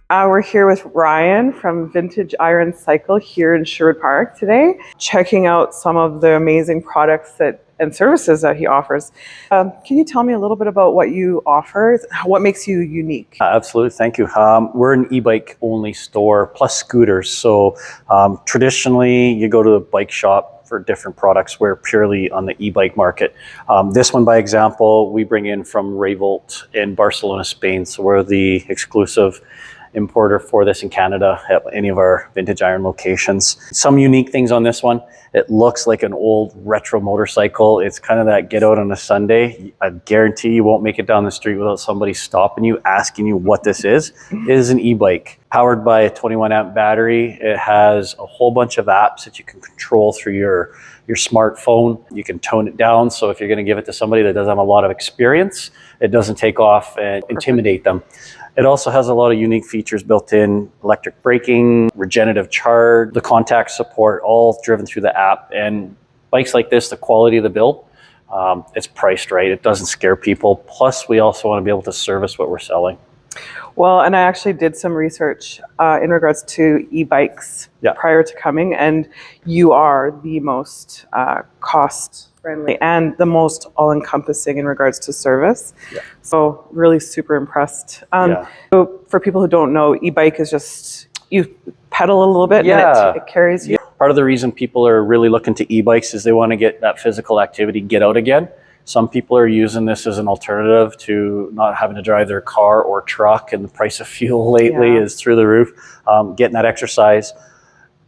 We're here with Ryan from Vintage Iron Cycle here in Sherwood Park today, checking out some of the amazing products and services that he offers. Can you tell me a little bit about what you offer? What makes you unique? Absolutely, thank you. We're an e-bike only store plus scooters. So traditionally you go to a bike shop for different products. We're purely on the e-bike market. This one, by example, we bring in from Revolt in Barcelona, Spain. So we're the exclusive importer for this in Canada at any of our Vintage Iron locations. Some unique things on this one. It looks like an old retro motorcycle. It's kind of that get out on a Sunday. I guarantee you won't make it down the street without somebody stopping you, asking you what this is. It is an e-bike powered by a 21 amp battery. It has a whole bunch of apps that you can control through your smartphone. You can tone it down. So if you're going to give it to somebody that doesn't have a lot of experience, it doesn't take off and intimidate them. It also has a lot of unique features built in: electric braking, regenerative charge, the contact support, all driven through the app. And bikes like this, the quality of the build, it's priced right. It doesn't scare people. Plus, we also want to be able to service what we're selling. Well, and I actually did some research in regards to e-bikes prior to coming, and you are the most cost-friendly and the most all-encompassing in regards to service. So really super impressed. So for people who don't know, e-bike is just, you pedal a little bit and it carries you. Part of the reason people are really looking to e-bikes is they want to get that physical activity, get out again. Some people are using this as an alternative to not having to drive their car or truck, and the price of fuel lately is through the roof. Getting that exercise,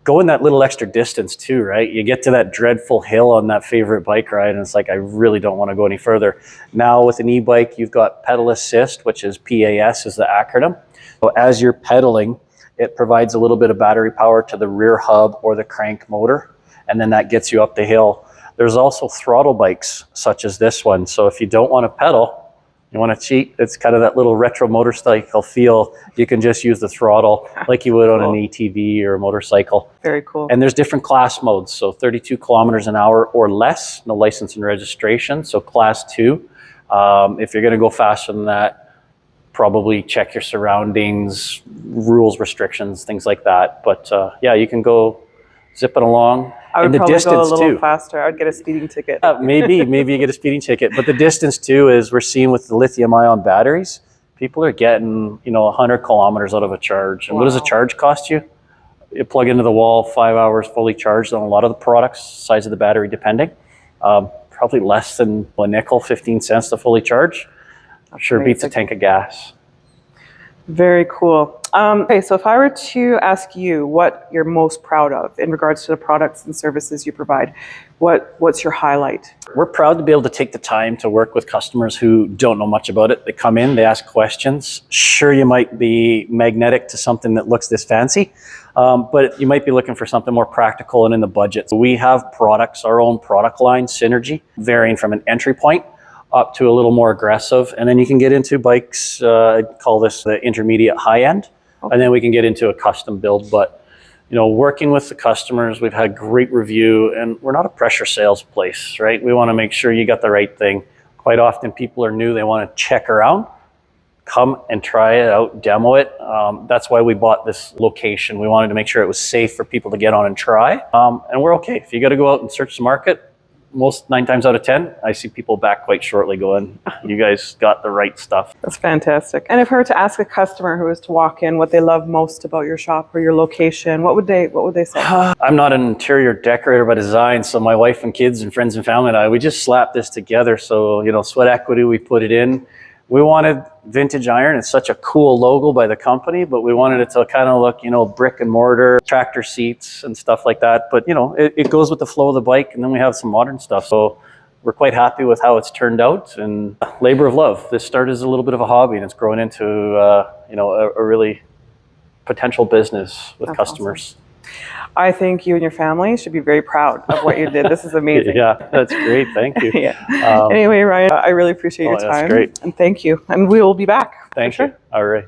going that little extra distance too, right? You get to that dreadful hill on that favorite bike ride and it's like, I really don't want to go any further. Now with an e-bike, you've got pedal assist, which is PAS is the acronym. So as you're pedaling, it provides a little bit of battery power to the rear hub or the crank motor, and then that gets you up the hill. There's also throttle bikes such as this one. So if you don't want to pedal, you want to cheat, it's kind of that little retro motorcycle feel. You can just use the throttle like you would on an ATV or a motorcycle. Very cool. And there's different class modes. So 32 kilometers an hour or less, no license and registration. So class 2. If you're going to go faster than that, probably check your surroundings, rules, restrictions, things like that. But yeah, you can go zipping along. I would probably go a little faster. I would get a speeding ticket. Maybe you get a speeding ticket. But the distance too is, we're seeing with the lithium-ion batteries, people are getting 100 kilometers out of a charge. And what does a charge cost you? You plug into the wall, 5 hours fully charged on a lot of the products, size of the battery depending. Probably less than a nickel, 15 cents to fully charge. I'm sure beats a tank of gas. Very cool. Okay, so if I were to ask you what you're most proud of in regards to the products and services you provide, what's your highlight? We're proud to be able to take the time to work with customers who don't know much about it. They come in, they ask questions. Sure, you might be magnetic to something that looks this fancy, but you might be looking for something more practical and in the budget. So we have products, our own product line, Synergy, varying from an entry point up to a little more aggressive. And then you can get into bikes, I'd call this the intermediate high end. And then we can get into a custom build. But working with the customers, we've had great review, and we're not a pressure sales place, right? We want to make sure you got the right thing. Quite often people are new, they want to check around, come and try it out, demo it. That's why we bought this location. We wanted to make sure it was safe for people to get on and try. And we're okay. If you got to go out and search the market, 9 times out of 10, I see people back quite shortly going, you guys got the right stuff. That's fantastic. And if I were to ask a customer who was to walk in what they love most about your shop or your location, what would they say? I'm not an interior decorator by design, so my wife and kids and friends and family and I, we just slapped this together. So, sweat equity, we put it in. We wanted Vintage Iron. It's such a cool logo by the company, but we wanted it to kind of look, brick and mortar, tractor seats and stuff like that. But, it goes with the flow of the bike, and then we have some modern stuff. So we're quite happy with how it's turned out, and labor of love. This started as a little bit of a hobby, and it's grown into, a really potential business with customers. Awesome. I think you and your family should be very proud of what you did. This is amazing. Yeah, that's great. Thank you. Anyway, Ryan, I really appreciate your time. That's great. And thank you. And we will be back. Thank you. All right.